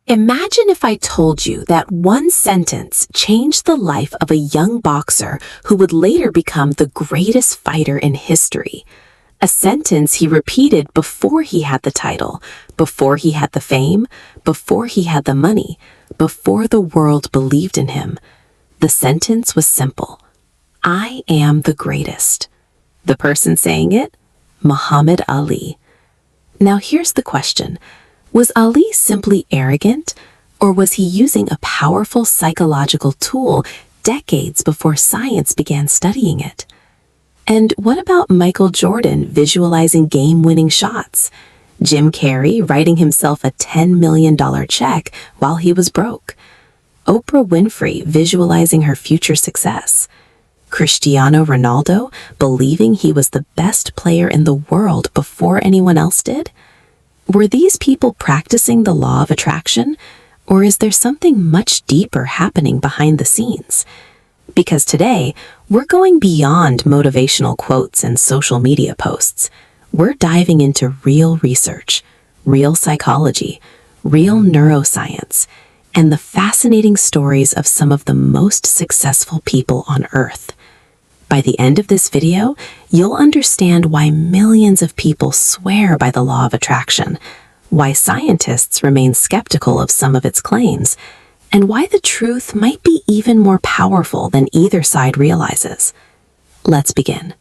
Imagine if I told you that one sentence changed the life of a young boxer who would later become the greatest fighter in history. A sentence he repeated before he had the title, before he had the fame, before he had the money, before the world believed in him. The sentence was simple: I am the greatest. The person saying it? Muhammad Ali. Now here's the question. Was Ali simply arrogant, or was he using a powerful psychological tool decades before science began studying it? And what about Michael Jordan visualizing game-winning shots? Jim Carrey writing himself a $10 million check while he was broke? Oprah Winfrey visualizing her future success? Cristiano Ronaldo believing he was the best player in the world before anyone else did? Were these people practicing the law of attraction, or is there something much deeper happening behind the scenes? Because today, we're going beyond motivational quotes and social media posts. We're diving into real research, real psychology, real neuroscience, and the fascinating stories of some of the most successful people on Earth. By the end of this video, you'll understand why millions of people swear by the law of attraction, why scientists remain skeptical of some of its claims, and why the truth might be even more powerful than either side realizes. Let's begin.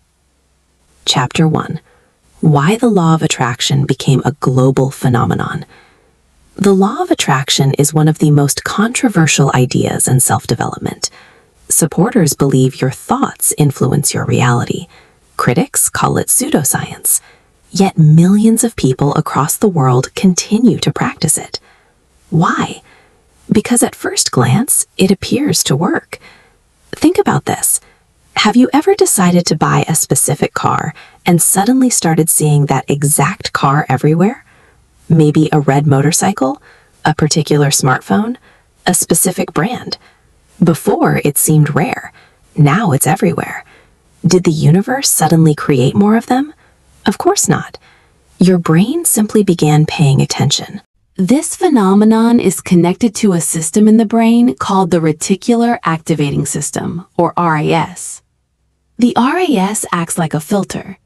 Chapter 1. Why the law of attraction became a global phenomenon. The law of attraction is one of the most controversial ideas in self-development. Supporters believe your thoughts influence your reality. Critics call it pseudoscience. Yet millions of people across the world continue to practice it. Why? Because at first glance, it appears to work. Think about this. Have you ever decided to buy a specific car and suddenly started seeing that exact car everywhere? Maybe a red motorcycle, a particular smartphone, a specific brand. Before, it seemed rare. Now it's everywhere. Did the universe suddenly create more of them? Of course not. Your brain simply began paying attention. This phenomenon is connected to a system in the brain called the reticular activating system, or RAS. The RAS acts like a filter.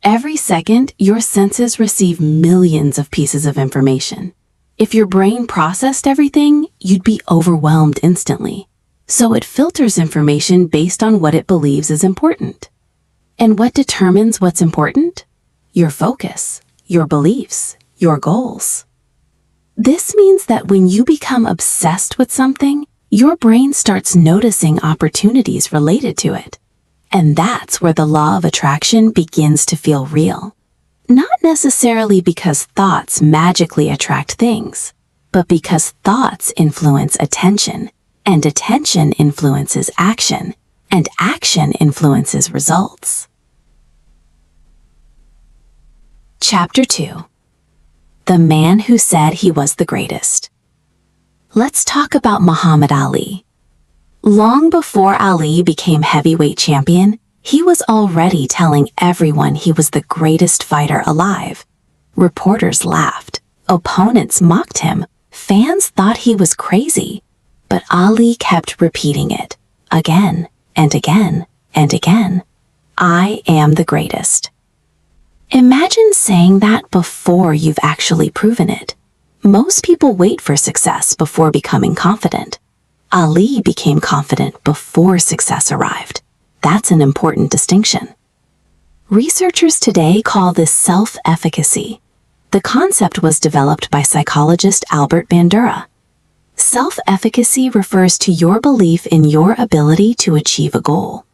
Every second, your senses receive millions of pieces of information. If your brain processed everything, you'd be overwhelmed instantly. So it filters information based on what it believes is important. And what determines what's important? Your focus, your beliefs, your goals. This means that when you become obsessed with something, your brain starts noticing opportunities related to it. And that's where the law of attraction begins to feel real. Not necessarily because thoughts magically attract things, but because thoughts influence attention, and attention influences action, and action influences results. Chapter 2. The man who said he was the greatest. Let's talk about Muhammad Ali. Long before Ali became heavyweight champion, he was already telling everyone he was the greatest fighter alive. Reporters laughed, opponents mocked him, fans thought he was crazy. But Ali kept repeating it, again and again and again. I am the greatest. Imagine saying that before you've actually proven it. Most people wait for success before becoming confident. Ali became confident before success arrived. That's an important distinction. Researchers today call this self-efficacy. The concept was developed by psychologist Albert Bandura. Self-efficacy refers to your belief in your ability to achieve a goal.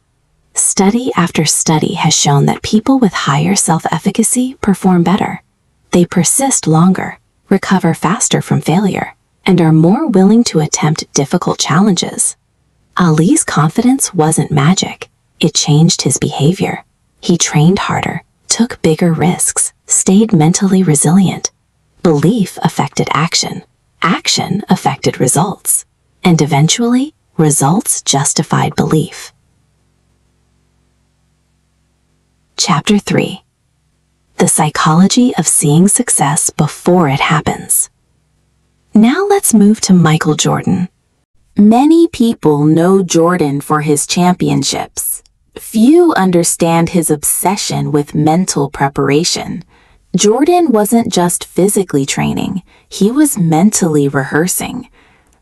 Study after study has shown that people with higher self-efficacy perform better. They persist longer, recover faster from failure, and are more willing to attempt difficult challenges. Ali's confidence wasn't magic. It changed his behavior. He trained harder, took bigger risks, stayed mentally resilient. Belief affected action. Action affected results, and eventually, results justified belief. Chapter 3. The psychology of seeing success before it happens. Now let's move to Michael Jordan. Many people know Jordan for his championships. Few understand his obsession with mental preparation. Jordan wasn't just physically training, he was mentally rehearsing.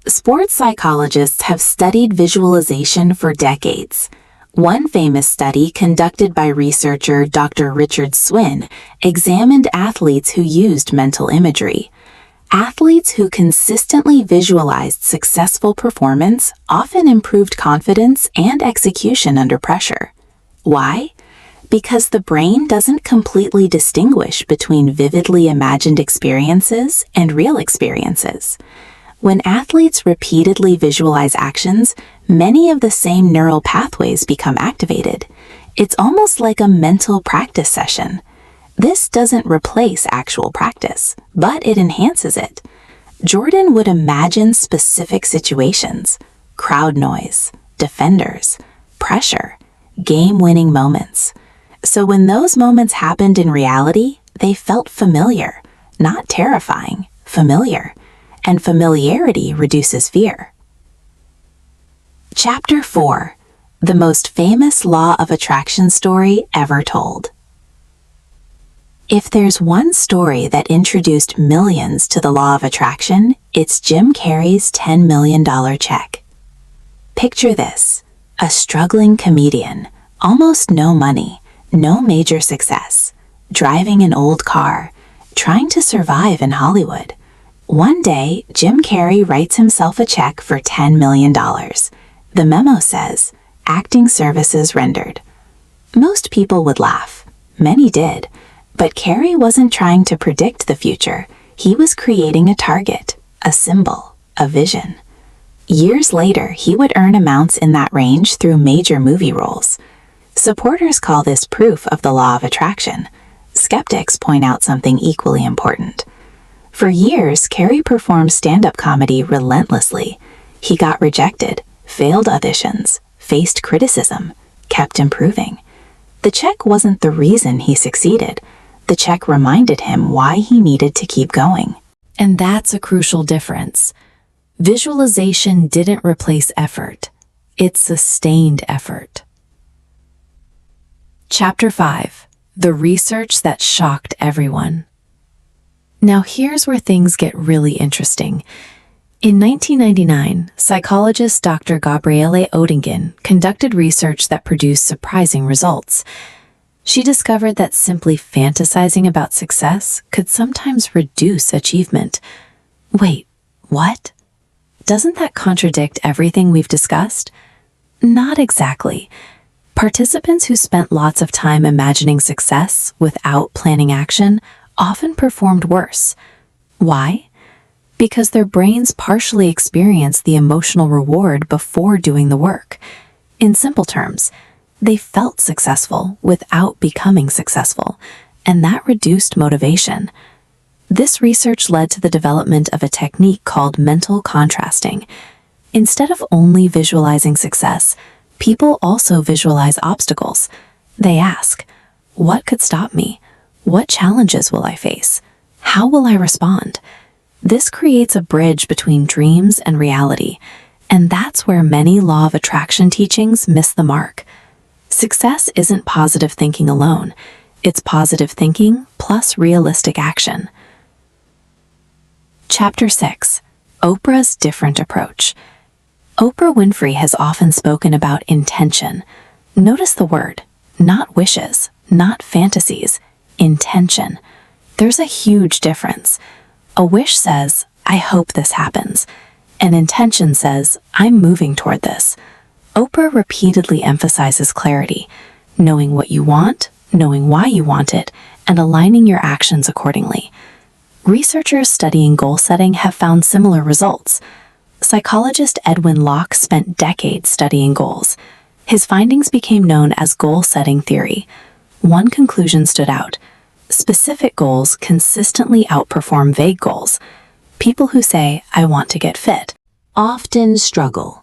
Sports psychologists have studied visualization for decades. One famous study conducted by researcher Dr. Richard Swin examined athletes who used mental imagery. Athletes who consistently visualized successful performance often improved confidence and execution under pressure. Why? Because the brain doesn't completely distinguish between vividly imagined experiences and real experiences. When athletes repeatedly visualize actions, many of the same neural pathways become activated. It's almost like a mental practice session. This doesn't replace actual practice, but it enhances it. Jordan would imagine specific situations, crowd noise, defenders, pressure, game-winning moments. So when those moments happened in reality, they felt familiar, not terrifying, familiar. And familiarity reduces fear. Chapter 4. The most famous law of attraction story ever told. If there's one story that introduced millions to the law of attraction, it's Jim Carrey's $10 million check. Picture this: a struggling comedian, almost no money, no major success, driving an old car, trying to survive in Hollywood. One day, Jim Carrey writes himself a check for $10 million. The memo says, "Acting services rendered." Most people would laugh. Many did. But Carrey wasn't trying to predict the future. He was creating a target, a symbol, a vision. Years later, he would earn amounts in that range through major movie roles. Supporters call this proof of the law of attraction. Skeptics point out something equally important. For years, Carrey performed stand-up comedy relentlessly. He got rejected, failed auditions, faced criticism, kept improving. The check wasn't the reason he succeeded. The check reminded him why he needed to keep going. And that's a crucial difference. Visualization didn't replace effort. It sustained effort. Chapter 5. The research that shocked everyone. Now here's where things get really interesting. In 1999, psychologist Dr. Gabriele Oettingen conducted research that produced surprising results. She discovered that simply fantasizing about success could sometimes reduce achievement. Wait, what? Doesn't that contradict everything we've discussed? Not exactly. Participants who spent lots of time imagining success without planning action often performed worse. Why? Because their brains partially experienced the emotional reward before doing the work. In simple terms, they felt successful without becoming successful, and that reduced motivation. This research led to the development of a technique called mental contrasting. Instead of only visualizing success, people also visualize obstacles. They ask, what could stop me? What challenges will I face? How will I respond? This creates a bridge between dreams and reality, and that's where many law of attraction teachings miss the mark. Success isn't positive thinking alone. It's positive thinking plus realistic action. Chapter 6. Oprah's different approach. Oprah Winfrey has often spoken about intention. Notice the word, not wishes, not fantasies, intention. There's a huge difference. A wish says, I hope this happens. An intention says, I'm moving toward this. Oprah repeatedly emphasizes clarity, knowing what you want, knowing why you want it, and aligning your actions accordingly. Researchers studying goal setting have found similar results. Psychologist Edwin Locke spent decades studying goals. His findings became known as goal setting theory. One conclusion stood out. Specific goals consistently outperform vague goals. People who say, I want to get fit, often struggle.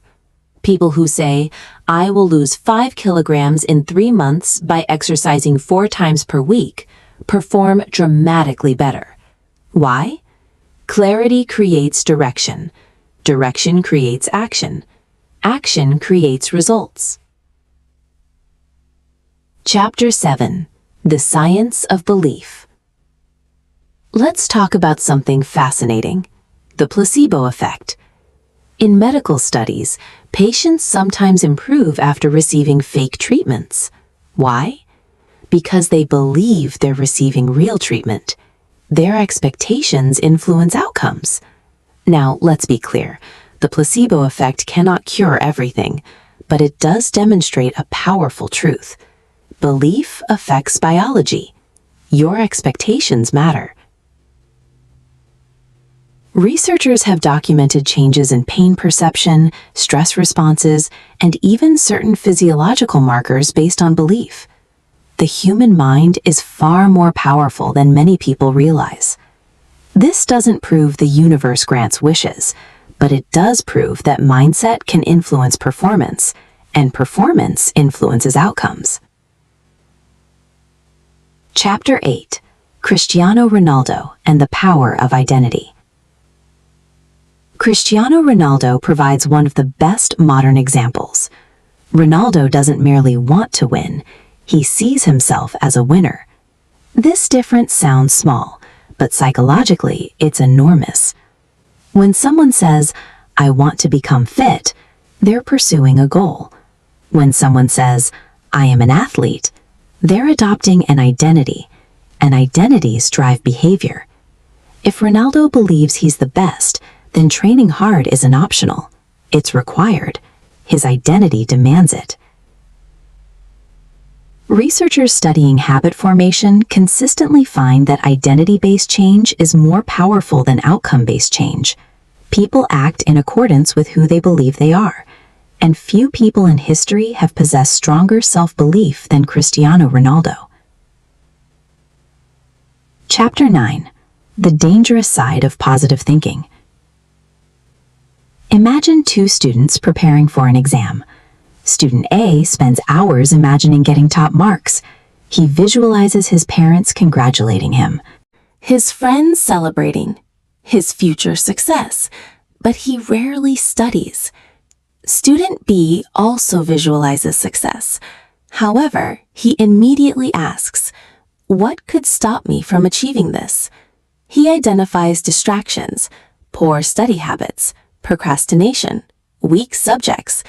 People who say, I will lose 5 kilograms in 3 months by exercising 4 times per week, perform dramatically better. Why? Clarity creates direction. Direction creates action. Action creates results. Chapter 7. The Science of Belief. Let's talk about something fascinating: the placebo effect. In medical studies, patients sometimes improve after receiving fake treatments. Why? Because they believe they're receiving real treatment. Their expectations influence outcomes. Now, let's be clear. The placebo effect cannot cure everything, but it does demonstrate a powerful truth. Belief affects biology. Your expectations matter. Researchers have documented changes in pain perception, stress responses, and even certain physiological markers based on belief. The human mind is far more powerful than many people realize. This doesn't prove the universe grants wishes, but it does prove that mindset can influence performance, and performance influences outcomes. Chapter 8. Cristiano Ronaldo and the Power of Identity. Cristiano Ronaldo provides one of the best modern examples. Ronaldo doesn't merely want to win, he sees himself as a winner. This difference sounds small, but psychologically it's enormous. When someone says, "I want to become fit," they're pursuing a goal. When someone says, "I am an athlete," they're adopting an identity, and identities drive behavior. If Ronaldo believes he's the best, then training hard isn't optional. It's required. His identity demands it. Researchers studying habit formation consistently find that identity-based change is more powerful than outcome-based change. People act in accordance with who they believe they are, and few people in history have possessed stronger self-belief than Cristiano Ronaldo. Chapter 9. The Dangerous Side of Positive Thinking. Imagine two students preparing for an exam. Student A spends hours imagining getting top marks. He visualizes his parents congratulating him, his friends celebrating, his future success, but he rarely studies. Student B also visualizes success. However, he immediately asks, "What could stop me from achieving this?" He identifies distractions, poor study habits, procrastination, weak subjects.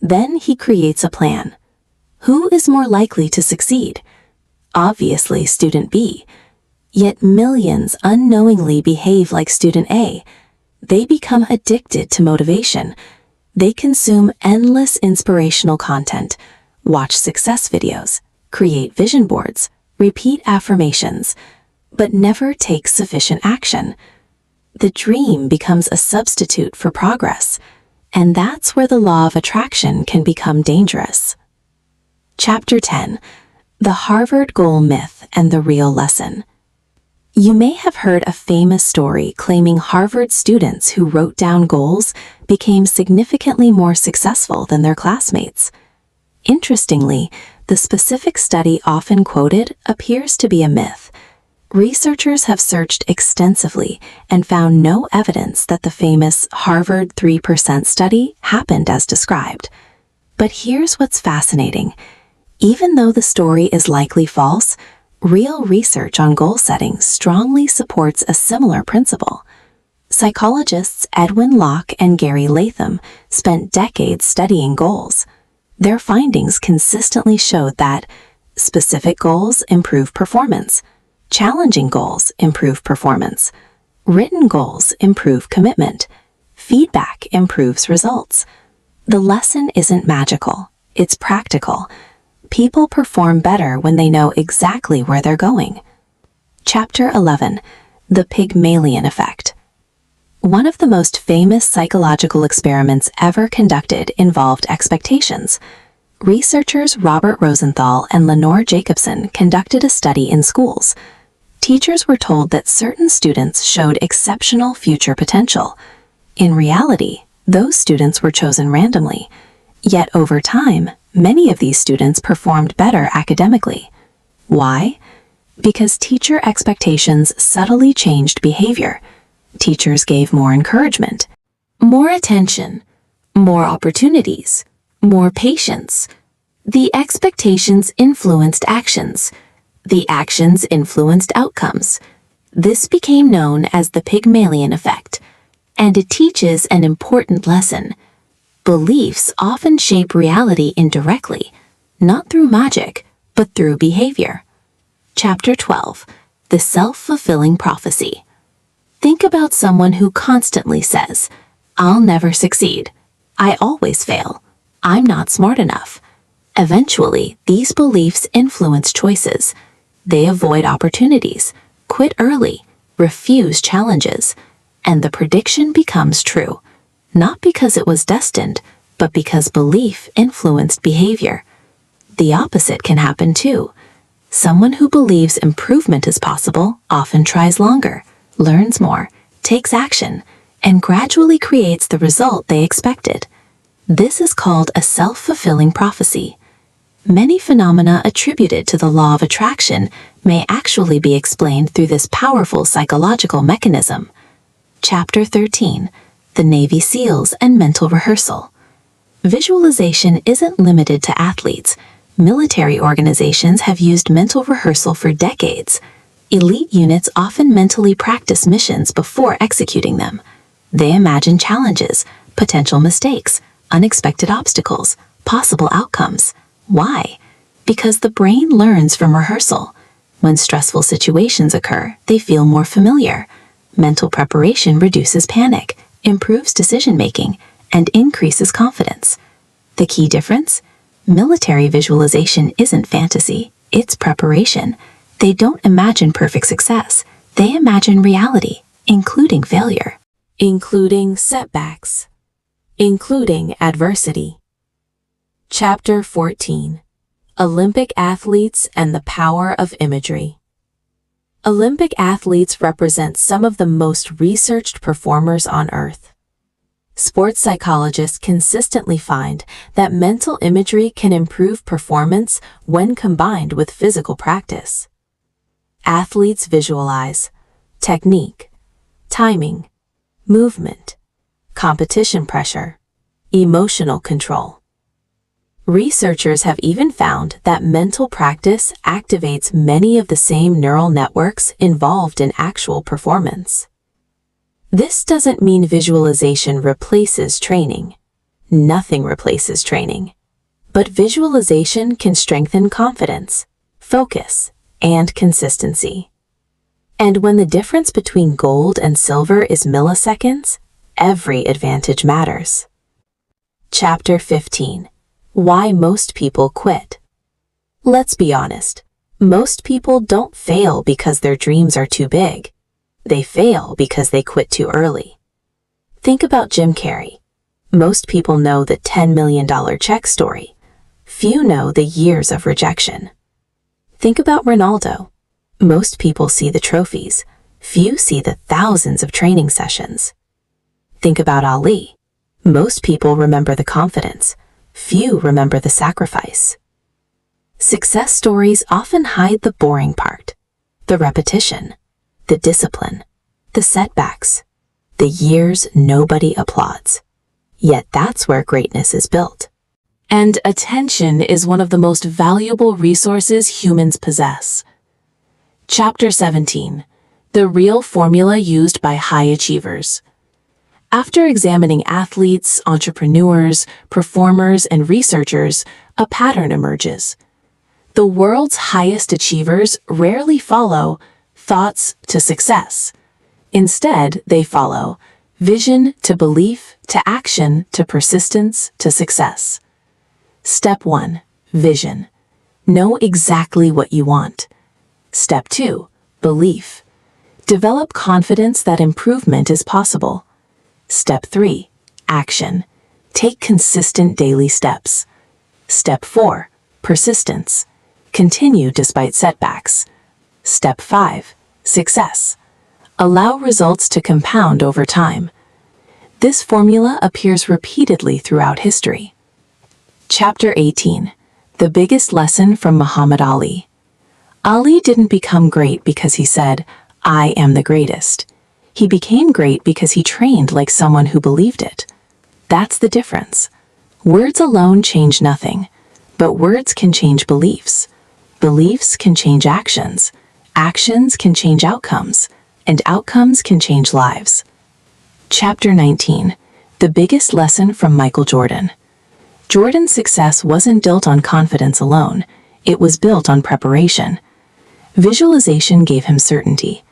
Then he creates a plan. Who is more likely to succeed? Obviously, student B. Yet millions unknowingly behave like student A. They become addicted to motivation. They consume endless inspirational content, watch success videos, create vision boards, repeat affirmations, but never take sufficient action. The dream becomes a substitute for progress, and that's where the law of attraction can become dangerous. Chapter 10. The Harvard Goal Myth and the Real Lesson. You may have heard a famous story claiming Harvard students who wrote down goals became significantly more successful than their classmates. Interestingly, the specific study often quoted appears to be a myth. Researchers have searched extensively and found no evidence that the famous Harvard 3% study happened as described. But here's what's fascinating. Even though the story is likely false, real research on goal setting strongly supports a similar principle. Psychologists Edwin Locke and Gary Latham spent decades studying goals. Their findings consistently showed that specific goals improve performance, challenging goals improve performance, written goals improve commitment, feedback improves results. The lesson isn't magical, it's practical. People perform better when they know exactly where they're going. Chapter 11. The Pygmalion Effect. One of the most famous psychological experiments ever conducted involved expectations. Researchers Robert Rosenthal and Lenore Jacobson conducted a study in schools. Teachers were told that certain students showed exceptional future potential. In reality, those students were chosen randomly. Yet over time, many of these students performed better academically. Why? Because teacher expectations subtly changed behavior. Teachers gave more encouragement, more attention, more opportunities, more patience. The expectations influenced actions. The actions influenced outcomes. This became known as the Pygmalion effect, and it teaches an important lesson. Beliefs often shape reality indirectly, not through magic, but through behavior. Chapter 12. The Self-Fulfilling Prophecy. Think about someone who constantly says, "I'll never succeed. I always fail. I'm not smart enough." Eventually, these beliefs influence choices. They avoid opportunities, quit early, refuse challenges, and the prediction becomes true, not because it was destined, but because belief influenced behavior. The opposite can happen too. Someone who believes improvement is possible often tries longer, learns more, takes action, and gradually creates the result they expected. This is called a self-fulfilling prophecy. Many phenomena attributed to the law of attraction may actually be explained through this powerful psychological mechanism. Chapter 13. The Navy SEALs and Mental Rehearsal. Visualization isn't limited to athletes. Military organizations have used mental rehearsal for decades. Elite units often mentally practice missions before executing them. They imagine challenges, potential mistakes, unexpected obstacles, possible outcomes. Why? Because the brain learns from rehearsal. When stressful situations occur, they feel more familiar. Mental preparation reduces panic, improves decision-making, and increases confidence. The key difference? Military visualization isn't fantasy, it's preparation. They don't imagine perfect success. They imagine reality, including failure, including setbacks, including adversity. Chapter 14. Olympic Athletes and the Power of Imagery. Olympic athletes represent some of the most researched performers on Earth. Sports psychologists consistently find that mental imagery can improve performance when combined with physical practice. Athletes visualize technique, timing, movement, competition pressure, emotional control. Researchers have even found that mental practice activates many of the same neural networks involved in actual performance. This doesn't mean visualization replaces training. Nothing replaces training. But visualization can strengthen confidence, focus, and consistency. And when the difference between gold and silver is milliseconds, every advantage matters. Chapter 15. Why most people quit. Let's be honest. Most people don't fail because their dreams are too big. They fail because they quit too early. Think about Jim Carrey. Most people know the $10 million check story. Few know the years of rejection. Think about Ronaldo. Most people see the trophies. Few see the thousands of training sessions. Think about Ali. Most people remember the confidence. Few remember the sacrifice. Success stories often hide the boring part, the repetition, the discipline, the setbacks, the years nobody applauds. Yet that's where greatness is built. And attention is one of the most valuable resources humans possess. Chapter 17. The Real Formula Used by High Achievers. After examining athletes, entrepreneurs, performers, and researchers, a pattern emerges. The world's highest achievers rarely follow thoughts to success. Instead, they follow vision to belief to action to persistence to success. Step 1. Vision. Know exactly what you want. Step 2. Belief. Develop confidence that improvement is possible. Step 3. Action. Take consistent daily steps. Step 4. Persistence. Continue despite setbacks. Step 5. Success. Allow results to compound over time. This formula appears repeatedly throughout history. Chapter 18. The Biggest Lesson from Muhammad Ali. Ali didn't become great because he said, "I am the greatest." He became great because he trained like someone who believed it. That's the difference. Words alone change nothing, but words can change beliefs. Beliefs can change actions. Actions can change outcomes, and outcomes can change lives. Chapter 19. The biggest lesson from Michael Jordan. Jordan's success wasn't built on confidence alone. It was built on preparation. Visualization gave him certainty.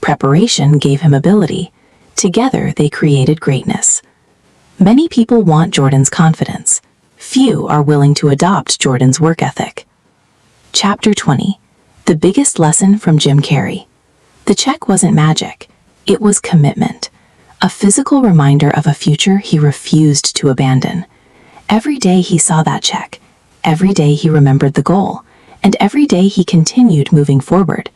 Preparation gave him ability. Together, they created greatness. Many people want Jordan's confidence. Few are willing to adopt Jordan's work ethic. Chapter 20. The biggest lesson from Jim Carrey. The check wasn't magic. It was commitment. A physical reminder of a future he refused to abandon. Every day he saw that check. Every day he remembered the goal. And every day he continued moving forward.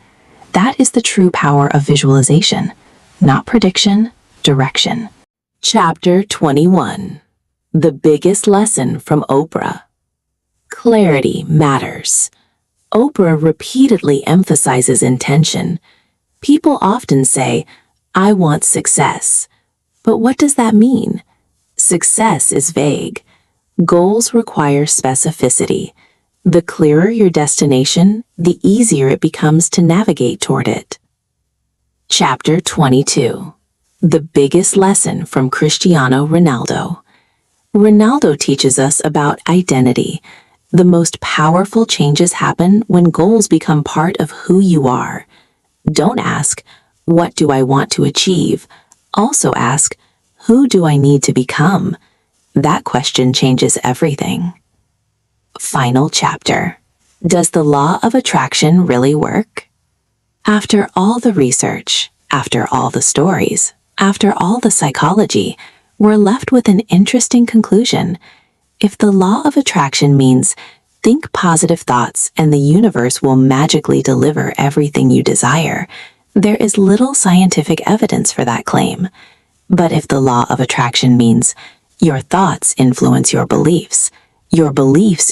That is the true power of visualization. Not prediction, direction. Chapter 21. The biggest lesson from Oprah. Clarity matters. Oprah repeatedly emphasizes intention. People often say, "I want success." But what does that mean? Success is vague. Goals require specificity. The clearer your destination, the easier it becomes to navigate toward it. Chapter 22. The biggest lesson from Cristiano Ronaldo. Ronaldo teaches us about identity. The most powerful changes happen when goals become part of who you are. Don't ask, "What do I want to achieve?" Also ask, "Who do I need to become?" That question changes everything. Final chapter. Does the law of attraction really work? After all the research, after all the stories, after all the psychology, we're left with an interesting conclusion. If the law of attraction means think positive thoughts and the universe will magically deliver everything you desire, there is little scientific evidence for that claim. But if the law of attraction means your thoughts influence your beliefs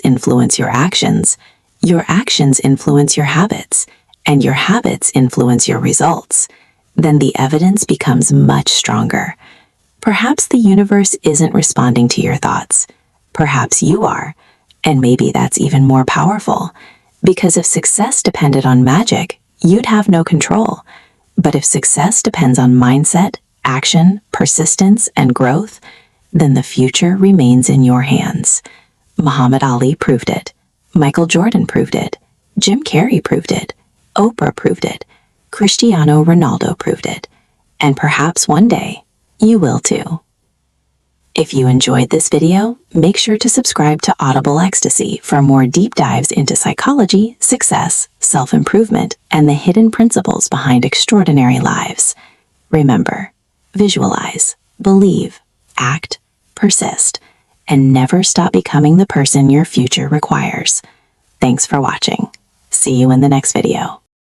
influence your actions influence your habits, and your habits influence your results, then the evidence becomes much stronger. Perhaps the universe isn't responding to your thoughts. Perhaps you are, and maybe that's even more powerful, because if success depended on magic, you'd have no control. But if success depends on mindset, action, persistence, and growth, then the future remains in your hands. Muhammad Ali proved it. Michael Jordan proved it. Jim Carrey proved it. Oprah proved it. Cristiano Ronaldo proved it. And perhaps one day, you will too. If you enjoyed this video, make sure to subscribe to Audible Ecstasy for more deep dives into psychology, success, self-improvement, and the hidden principles behind extraordinary lives. Remember, visualize, believe, act, persist, and never stop becoming the person your future requires. Thanks for watching. See you in the next video.